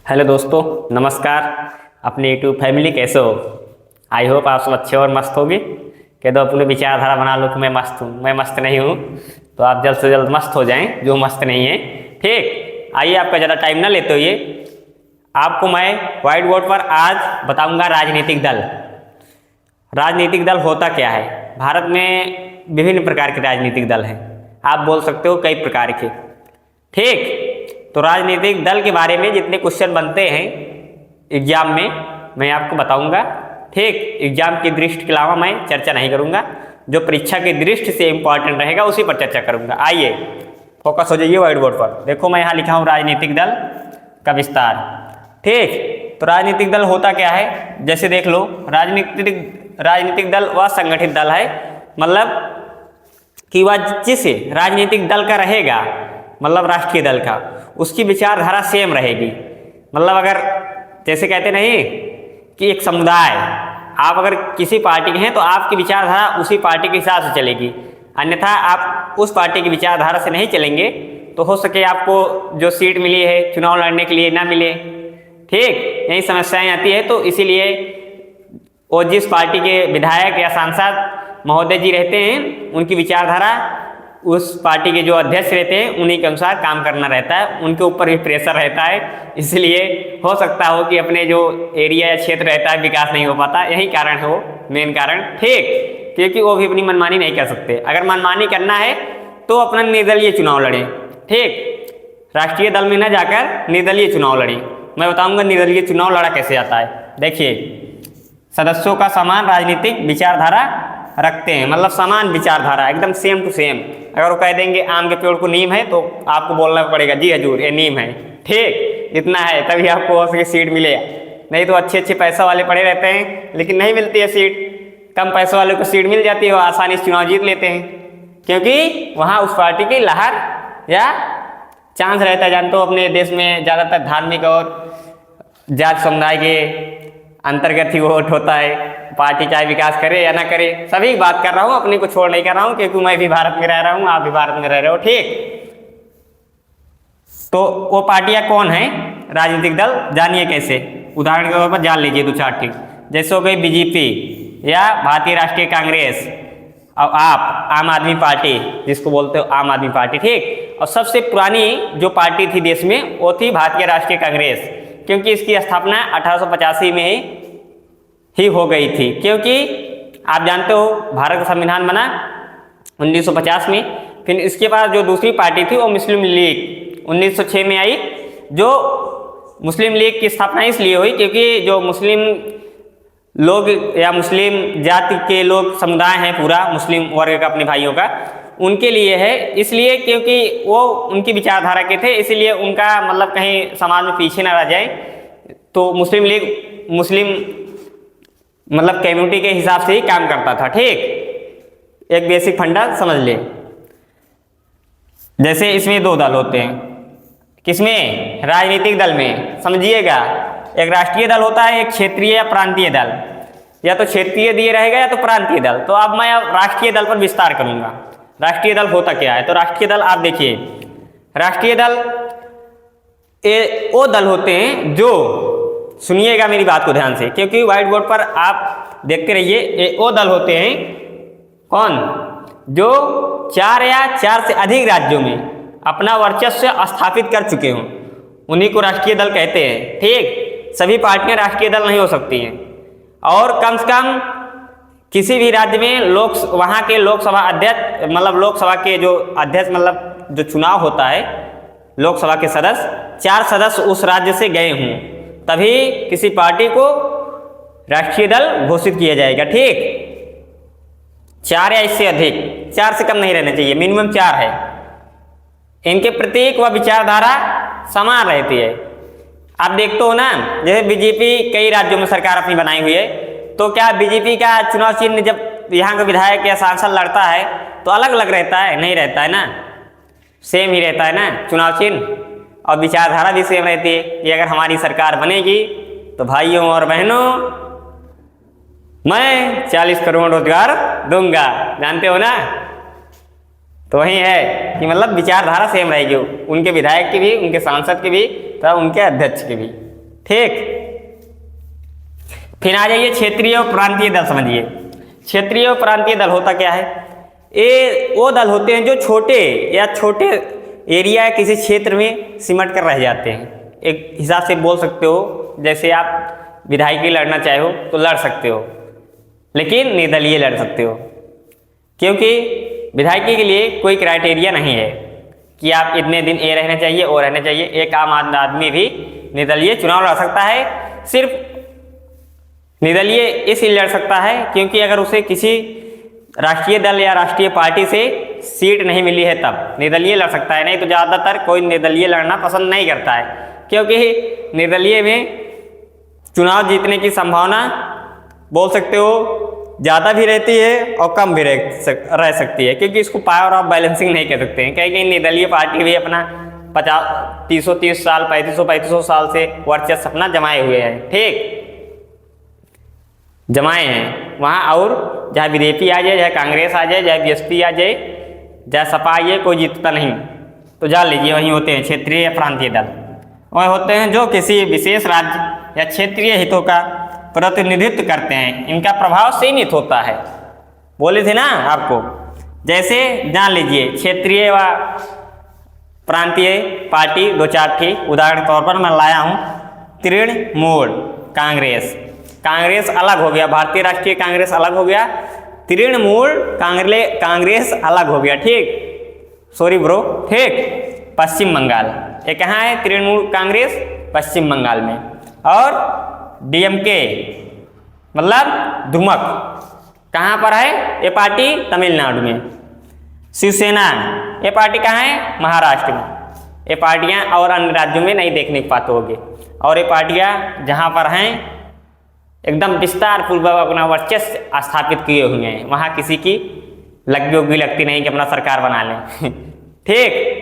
Hello दोस्तों, नमस्कार। अपनी यूट्यूब फैमिली कैसे हो? आई होप आप सब अच्छे और मस्त होगे। कह दो अपने विचारधारा बना लो कि मैं मस्त हूँ। मैं मस्त नहीं हूँ, तो आप जल्द से जल्द मस्त हो जाएं जो मस्त नहीं है। ठीक, आइए आपका ज़्यादा टाइम ना लेते हुए आपको मैं व्हाइट बोर्ड पर आज बताऊंगा राजनीतिक दल। राजनीतिक दल होता क्या है? भारत में विभिन्न प्रकार के राजनीतिक दल हैं, आप बोल सकते हो कई प्रकार के। ठीक, तो राजनीतिक दल के बारे में जितने क्वेश्चन बनते हैं एग्जाम में मैं आपको बताऊंगा। ठीक, एग्जाम की दृष्टि के अलावा मैं चर्चा नहीं करूंगा, जो परीक्षा की दृष्टि से इंपॉर्टेंट रहेगा उसी पर चर्चा करूंगा। आइए फोकस हो जाइए व्हाइट बोर्ड पर। देखो मैं यहाँ लिखा हूँ राजनीतिक दल का विस्तार। ठीक, तो राजनीतिक दल होता क्या है? जैसे देख लो, राजनीतिक दल वह संगठित दल है, मतलब कि वह जिस राजनीतिक दल का रहेगा, मतलब राष्ट्रीय दल का, उसकी विचारधारा सेम रहेगी। मतलब अगर जैसे कहते नहीं कि एक समुदाय, आप अगर किसी पार्टी के हैं तो आपकी विचारधारा उसी पार्टी के हिसाब से चलेगी, अन्यथा आप उस पार्टी की विचारधारा से नहीं चलेंगे तो हो सके आपको जो सीट मिली है चुनाव लड़ने के लिए ना मिले। ठीक, यही समस्याएं आती है। तो इसीलिए वो जिस पार्टी के विधायक या सांसद महोदय जी रहते हैं, उनकी विचारधारा उस पार्टी के जो अध्यक्ष रहते हैं उन्हीं के अनुसार काम करना रहता है। उनके ऊपर भी प्रेशर रहता है, इसलिए हो सकता हो कि अपने जो एरिया या क्षेत्र रहता है विकास नहीं हो पाता। यही कारण हो, मेन कारण। ठीक, क्योंकि वो भी अपनी मनमानी नहीं कर सकते। अगर मनमानी करना है तो अपना निर्दलीय चुनाव लड़ें। ठीक, राष्ट्रीय दल में न जाकर निर्दलीय चुनाव लड़ें। मैं बताऊंगा निर्दलीय चुनाव लड़ा कैसे जाता है। देखिए, सदस्यों का समान राजनीतिक विचारधारा रखते हैं, मतलब समान विचारधारा, एकदम सेम टू सेम। अगर वो कह देंगे आम के पेड़ को नीम है तो आपको बोलना पड़ेगा जी हजूर ये नीम है। ठीक, इतना है तभी आपको हो सके सीट मिलेगा, नहीं तो अच्छे अच्छे पैसा वाले पड़े रहते हैं लेकिन नहीं मिलती है सीट। कम पैसे वाले को सीट मिल जाती है, वो आसानी से चुनाव जीत लेते हैं, क्योंकि वहाँ उस पार्टी की लहर या चांस रहता है। जानते हो अपने देश में ज़्यादातर धार्मिक और जात समुदाय के अंतर्गत ही वोट होता है। पार्टी चाहे विकास करे या ना करे, सभी बात कर रहा हूँ, अपने को छोड़ नहीं कर रहा हूँ, क्योंकि मैं भी भारत में रह रहा हूँ, आप भी भारत में रह रहे हो। ठीक, तो वो पार्टियां कौन है राजनीतिक दल, जानिए कैसे। उदाहरण के तौर पर जान लीजिए दो चार ठीक, जैसे हो गई बीजेपी या भारतीय राष्ट्रीय कांग्रेस, और आप आम आदमी पार्टी जिसको बोलते हो आम आदमी पार्टी। ठीक, और सबसे पुरानी जो पार्टी थी देश में वो थी भारतीय राष्ट्रीय कांग्रेस, क्योंकि इसकी स्थापना 1885 में ही हो गई थी। क्योंकि आप जानते हो भारत का संविधान बना 1950 में। फिर इसके बाद जो दूसरी पार्टी थी वो मुस्लिम लीग 1906 में आई। जो मुस्लिम लीग की स्थापना इसलिए हुई क्योंकि जो मुस्लिम लोग या मुस्लिम जाति के लोग समुदाय हैं, पूरा मुस्लिम वर्ग का अपने भाइयों का, उनके लिए है। इसलिए क्योंकि वो उनकी विचारधारा के थे, इसीलिए उनका मतलब कहीं समाज में पीछे ना रह जाए, तो मुस्लिम लीग मुस्लिम मतलब कम्युनिटी के हिसाब से ही काम करता था। ठीक, एक बेसिक फंडा समझ ले। जैसे इसमें दो दल होते हैं, किसमें? राजनीतिक दल में। समझिएगा, एक राष्ट्रीय दल होता है, एक क्षेत्रीय या प्रांतीय दल। या तो क्षेत्रीय दिए रहेगा या तो प्रांतीय दल। तो अब मैं राष्ट्रीय दल पर विस्तार करूंगा। राष्ट्रीय दल होता क्या है? तो राष्ट्रीय दल आप देखिए, राष्ट्रीय दल वो दल होते हैं जो, सुनिएगा मेरी बात को ध्यान से, क्योंकि व्हाइट बोर्ड पर आप देखते रहिए, ये वो दल होते हैं कौन? जो 4 या 4 से अधिक राज्यों में अपना वर्चस्व स्थापित कर चुके हों, उन्हीं को राष्ट्रीय दल कहते हैं। ठीक, सभी पार्टियां राष्ट्रीय दल नहीं हो सकती हैं, और कम से कम किसी भी राज्य में वहाँ के लोकसभा अध्यक्ष, मतलब लोकसभा के जो अध्यक्ष, मतलब जो चुनाव होता है लोकसभा के सदस्य, 4 सदस्य उस राज्य से गए हों, तभी किसी पार्टी को राष्ट्रीय दल घोषित किया जाएगा। ठीक, 4 या इससे अधिक, 4 से कम नहीं रहना चाहिए, मिनिमम 4 है। इनके प्रतीक व विचारधारा समान रहती है। आप देखते हो ना, जैसे बीजेपी कई राज्यों में सरकार अपनी बनाई हुई है, तो क्या बीजेपी का चुनाव चिन्ह जब यहाँ का विधायक या सांसद लड़ता है तो अलग अलग रहता है? नहीं रहता है ना, सेम ही रहता है ना चुनाव चिन्ह, और विचारधारा भी सेम रहती है कि अगर हमारी सरकार बनेगी तो भाइयों और बहनों मैं 40 करोड़ रोजगार दूंगा। जानते हो ना, तो वही है कि मतलब विचारधारा सेम रहेगी, उनके विधायक की भी, उनके सांसद की भी, तथा उनके अध्यक्ष की भी। ठीक। फिर आ जाइए क्षेत्रीय और प्रांतीय दल समझिए। क्षेत्रीय और प्रांतीय दल होता क्या है? ये वो दल होते हैं जो छोटे एरिया या किसी क्षेत्र में सिमट कर रह जाते हैं। एक हिसाब से बोल सकते हो, जैसे आप विधायकी लड़ना चाहे हो तो लड़ सकते हो, लेकिन निर्दलीय लड़ सकते हो, क्योंकि विधायकी के लिए कोई क्राइटेरिया नहीं है कि आप इतने दिन ए रहना चाहिए और रहना चाहिए। एक आम आदमी भी निर्दलीय चुनाव लड़ सकता है। सिर्फ निर्दलीय इसलिए लड़ सकता है क्योंकि अगर उसे किसी राष्ट्रीय दल या राष्ट्रीय पार्टी से सीट नहीं मिली है तब निर्दलीय लड़ सकता है, नहीं तो ज़्यादातर कोई निर्दलीय लड़ना पसंद नहीं करता है, क्योंकि निर्दलीय में चुनाव जीतने की संभावना बोल सकते हो ज़्यादा भी रहती है और कम भी रह सकती है, क्योंकि इसको पावर ऑफ बैलेंसिंग नहीं कह सकते हैं। कहीं निर्दलीय पार्टी भी अपना 30 साल 3500 साल से वर्चस्व अपना जमाए हुए हैं, ठीक, जमाए हैं वहाँ। और चाहे बीजेपी आ जाए, चाहे कांग्रेस आ जाए, चाहे बीएसपी आ जाए, चाहे सपा आ जाए, कोई जीतता नहीं। तो जान लीजिए वहीं होते हैं क्षेत्रीय या प्रांतीय दल। वह होते हैं जो किसी विशेष राज्य या क्षेत्रीय हितों का प्रतिनिधित्व करते हैं। इनका प्रभाव सीमित होता है, बोले थे ना आपको। जैसे जान लीजिए क्षेत्रीय व प्रांतीय पार्टी 2-4 थी। उदाहरण के तौर पर मैं लाया हूँ तृणमूल कांग्रेस। कांग्रेस अलग हो गया, भारतीय राष्ट्रीय कांग्रेस अलग हो गया, तृणमूल कांग्रेस अलग हो गया, ठीक, सॉरी ब्रो, ठीक। पश्चिम बंगाल, ये कहाँ है तृणमूल कांग्रेस? पश्चिम बंगाल में। और डीएमके मतलब द्रुमक कहाँ पर है? ये पार्टी तमिलनाडु में। शिवसेना ये पार्टी कहाँ है? महाराष्ट्र में। ये पार्टियाँ और अन्य राज्यों में नहीं देखने को पाते होंगे। और ये पार्टियाँ जहाँ पर हैं एकदम विस्तार पूर्वक अपना वर्चस्व स्थापित किए हुए हैं, वहाँ किसी की लगती नहीं कि अपना सरकार बना लें ठीक।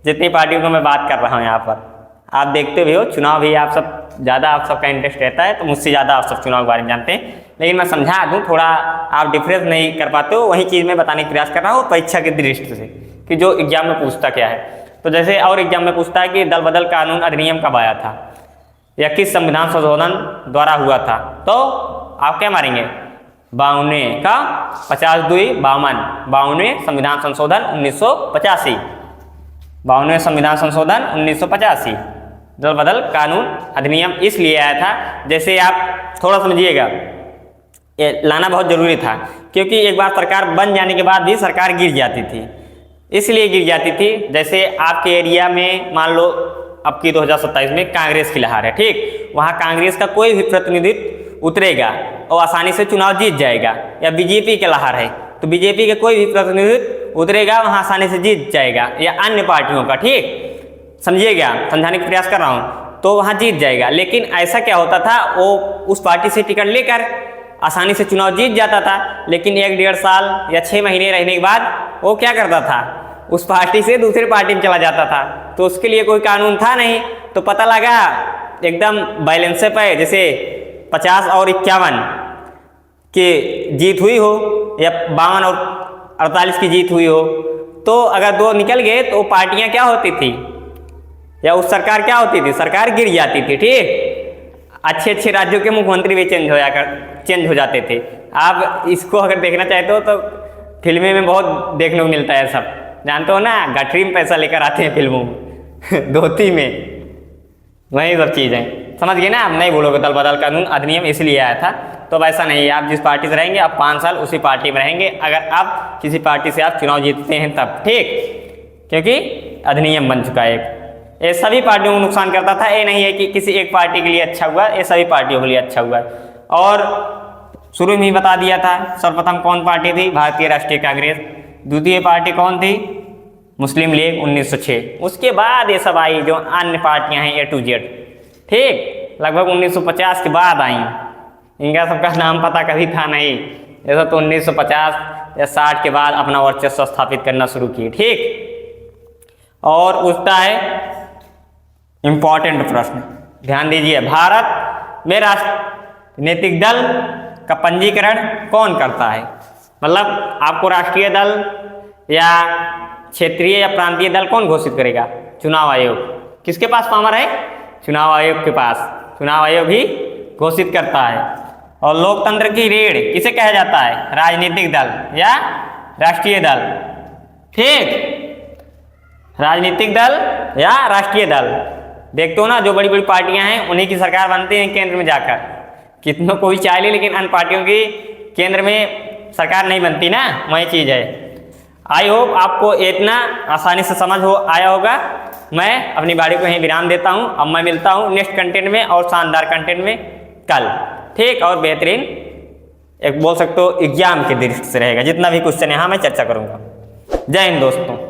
जितनी पार्टियों को मैं बात कर रहा हूँ यहाँ पर, आप देखते भी हो चुनाव भी आप सब ज़्यादा आप सबका इंटरेस्ट रहता है, तो मुझसे ज़्यादा आप सब चुनाव के बारे में जानते हैं, लेकिन मैं समझा दूँ, थोड़ा आप डिफरेंस नहीं कर पाते हो, वही चीज़ मैं बताने का प्रयास कर रहा हूँ परीक्षा की दृष्टि से कि जो एग्जाम में पूछता क्या है। तो जैसे और एग्जाम में पूछता है कि दल बदल कानून अधिनियम कब आया था या किस संविधान संशोधन द्वारा हुआ था, तो आप क्या मारेंगे? 52 का 50-2 52, 52 संविधान संशोधन 1985, 52 संविधान संशोधन 1985 दल बदल कानून अधिनियम इसलिए आया था। जैसे आप थोड़ा समझिएगा, ये लाना बहुत जरूरी था, क्योंकि एक बार सरकार बन जाने के बाद भी सरकार गिर जाती थी। इसलिए गिर जाती थी, जैसे आपके एरिया में मान लो अब की 2027 में कांग्रेस की लहर है, ठीक, वहाँ कांग्रेस का कोई भी प्रतिनिधित्व उतरेगा और आसानी से चुनाव जीत जाएगा। या बीजेपी की लहर है तो बीजेपी का कोई भी प्रतिनिधित्व उतरेगा, वहाँ आसानी से जीत जाएगा, या अन्य पार्टियों का, ठीक, समझिएगा, समझाने का प्रयास कर रहा हूँ, तो वहाँ जीत जाएगा। लेकिन ऐसा क्या होता था, वो उस पार्टी से टिकट लेकर आसानी से चुनाव जीत जाता था, लेकिन 1-1.5 साल या 6 महीने रहने के बाद वो क्या करता था, उस पार्टी से दूसरी पार्टी में चला जाता था। तो उसके लिए कोई कानून था नहीं, तो पता लगा एकदम बैलेंस पे, जैसे 50 और 51 की जीत हुई हो या 52 और 48 की जीत हुई हो, तो अगर 2 निकल गए तो पार्टियां क्या होती थी, या उस सरकार क्या होती थी, सरकार गिर जाती थी, ठीक। अच्छे राज्यों के मुख्यमंत्री भी चेंज हो जाते थे। आप इसको अगर देखना चाहते हो तो फिल्में में बहुत देखने को मिलता है, सब जानते हो ना, गठरी में पैसा लेकर आते हैं फिल्मों में धोती में, वही सब चीज़ें समझ गए ना। आप नहीं बोलोगे दल बदल कानून अधिनियम इसलिए आया था, तो अब ऐसा नहीं है। आप जिस पार्टी से रहेंगे आप 5 साल उसी पार्टी में रहेंगे, अगर आप किसी पार्टी से आप चुनाव जीतते हैं तब, ठीक, क्योंकि अधिनियम बन चुका है एक। ये सभी पार्टियों को नुकसान करता था, ये नहीं है कि किसी एक पार्टी के लिए अच्छा हुआ, ये सभी पार्टियों के लिए अच्छा हुआ। और शुरू में ही बता दिया था, सर्वप्रथम कौन पार्टी थी, भारतीय राष्ट्रीय कांग्रेस। द्वितीय पार्टी कौन थी, मुस्लिम लीग 1906। उसके बाद ये सब आई जो अन्य पार्टियां हैं A to Z, ठीक, लगभग 1950 के बाद आई। इनका सबका नाम पता कभी था नहीं, ऐसा तो 1950 या 60 के बाद अपना वर्चस्व स्थापित करना शुरू किए, ठीक। और पूछता है इंपॉर्टेंट प्रश्न, ध्यान दीजिए, भारत में राजनीतिक दल का पंजीकरण कौन करता है? मतलब आपको राष्ट्रीय दल या क्षेत्रीय या प्रांतीय दल कौन घोषित करेगा? चुनाव आयोग। किसके पास पावर है? चुनाव आयोग के पास। चुनाव आयोग ही घोषित करता है। और लोकतंत्र की रीढ़ किसे कहा जाता है? राजनीतिक दल या राष्ट्रीय दल। ठीक, राजनीतिक दल या राष्ट्रीय दल। देखते हो ना, जो बड़ी बड़ी पार्टियां हैं उन्हीं की सरकार बनती है केंद्र में जाकर। कितनों को भी चाह ली, लेकिन अन्य पार्टियों की केंद्र में सरकार नहीं बनती ना, वही चीज़ है। आई होप आपको इतना आसानी से समझ हो आया होगा। मैं अपनी बारी को यहीं विराम देता हूँ। अब मैं मिलता हूँ नेक्स्ट कंटेंट में और शानदार कंटेंट में कल। ठीक, और बेहतरीन एक बोल सकते हो एग्जाम की दृष्टि से रहेगा। जितना भी क्वेश्चन यहाँ मैं चर्चा करूँगा। जय हिंद दोस्तों।